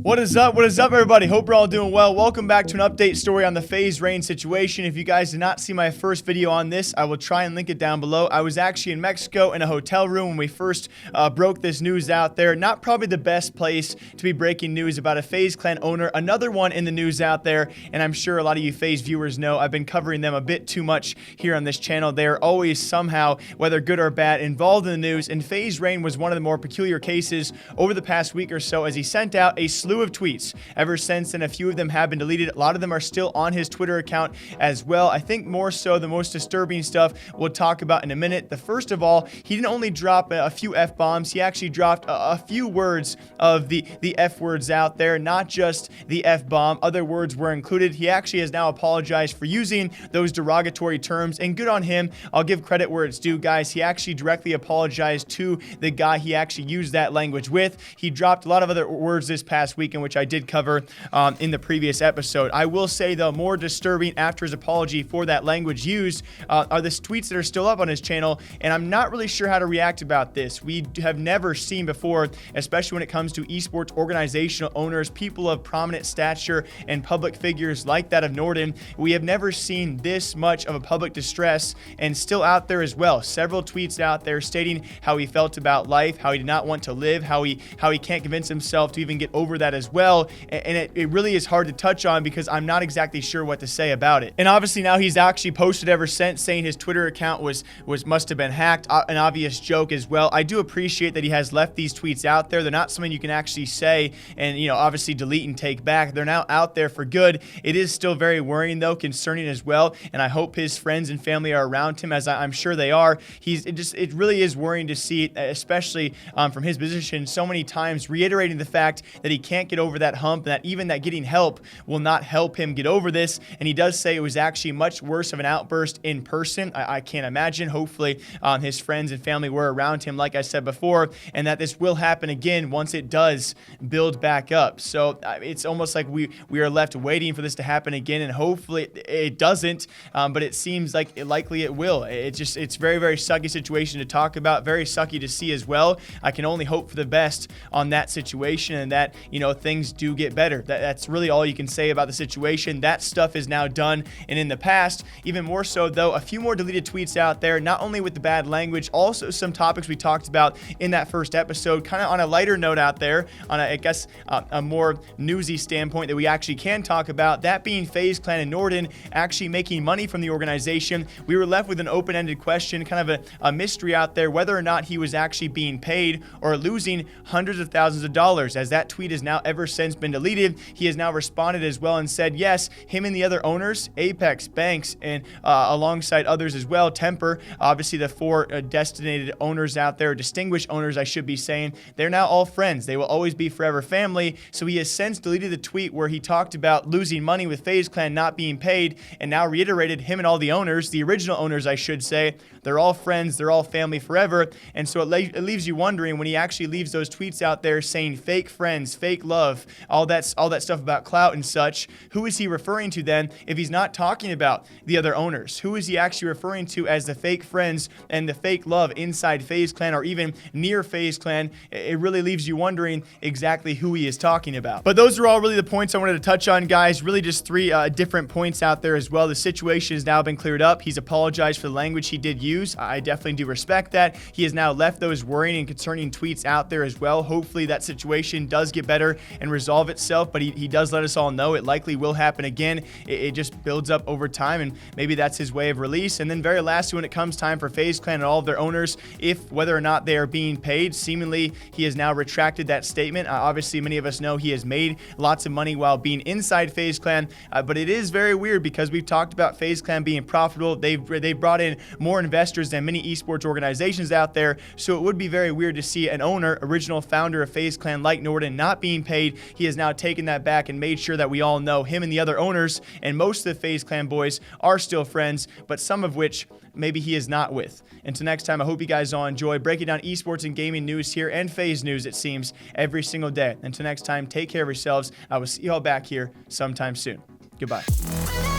What is up? What is up, everybody? Hope you're all doing well. Welcome back to an update story on the Faze Rain situation. If you guys did not see my first video on this, I will try and link it down below. I was actually in Mexico in a hotel room when we first broke this news out there. Not probably the best place to be breaking news about a Faze Clan owner. Another one in the news out there, and I'm sure a lot of you Faze viewers know I've been covering them a bit too much here on this channel. They're always somehow, whether good or bad, involved in the news, and Faze Rain was one of the more peculiar cases over the past week or so as he sent out a slew of tweets. Ever since then, a few of them have been deleted. A lot of them are still on his Twitter account as well. I think more so the most disturbing stuff we'll talk about in a minute. The first of all, he didn't only drop a few F-bombs, he actually dropped a few words of the F words out there, not just the F-bomb. Other words were included. He actually has now apologized for using those derogatory terms, and good on him. I'll give credit where it's due, guys. He actually directly apologized to the guy he actually used that language with. He dropped a lot of other words this past week, in which I did cover in the previous episode. I will say, though, more disturbing after his apology for that language used are the tweets that are still up on his channel, and I'm not really sure how to react about this. We have never seen before, especially when it comes to esports organizational owners, people of prominent stature and public figures like that of Norden. We have never seen this much of a public distress, and still out there as well. Several tweets out there stating how he felt about life, how he did not want to live, how he can't convince himself to even get over that as well. And it really is hard to touch on because I'm not exactly sure what to say about it. And obviously now he's actually posted ever since saying his Twitter account must have been hacked, an obvious joke as well. I do appreciate that he has left these tweets out there. They're not something you can actually say and, you know, obviously delete and take back. They're now out there for good. It is still very worrying, though, concerning as well, and I hope his friends and family are around him, as I'm sure they are. It really is worrying to see, especially from his position, so many times reiterating the fact that he can't get over that hump, and that even that getting help will not help him get over this. And he does say it was actually much worse of an outburst in person. I can't imagine. Hopefully his friends and family were around him, like I said before, and that this will happen again once it does build back up. So it's almost like we are left waiting for this to happen again, and hopefully it doesn't, but it seems like likely it will. It's very, very sucky situation to talk about, very sucky to see as well. I can only hope for the best on that situation, and that, you know, things do get better. That's really all you can say about the situation. That stuff is now done and in the past. Even more so, though, a few more deleted tweets out there, not only with the bad language, also some topics we talked about in that first episode, kind of on a lighter note out there, on I guess a more newsy standpoint that we actually can talk about, that being Faze Clan and Norden actually making money from the organization. We were left with an open-ended question, kind of a mystery out there, whether or not he was actually being paid or losing hundreds of thousands of dollars. As that tweet has now ever since been deleted, he has now responded as well and said yes, him and the other owners, Apex, Banks, and alongside others as well, Temper, obviously the four designated owners out there, distinguished owners I should be saying, they're now all friends. They will always be forever family. So he has since deleted the tweet where he talked about losing money with Faze Clan not being paid, and now reiterated him and all the owners, the original owners I should say, they're all friends, they're all family forever. And so it leaves you wondering, when he actually leaves those tweets out there saying fake friends, fake love, all that stuff about clout and such, who is he referring to then if he's not talking about the other owners? Who is he actually referring to as the fake friends and the fake love inside Faze Clan or even near Faze Clan? It really leaves you wondering exactly who he is talking about. But those are all really the points I wanted to touch on, guys. Really just three different points out there as well. The situation has now been cleared up. He's apologized for the language he did use. I definitely do respect that. He has now left those worrying and concerning tweets out there as well. Hopefully that situation does get better and resolve itself, but he does let us all know it likely will happen again. It just builds up over time, and maybe that's his way of release. And then very lastly, when it comes time for Faze Clan and all of their owners, whether or not they are being paid, seemingly he has now retracted that statement. Obviously, many of us know he has made lots of money while being inside Faze Clan, but it is very weird because we've talked about Faze Clan being profitable. They've brought in more investors than many esports organizations out there, so it would be very weird to see an owner, original founder of Faze Clan like Norden, not being paid. He has now taken that back and made sure that we all know him and the other owners and most of the Faze Clan boys are still friends, but some of which maybe he is not with. Until next time, I hope you guys all enjoy breaking down esports and gaming news here and Faze news, it seems, every single day. Until next time, take care of yourselves. I will see you all back here sometime soon. Goodbye.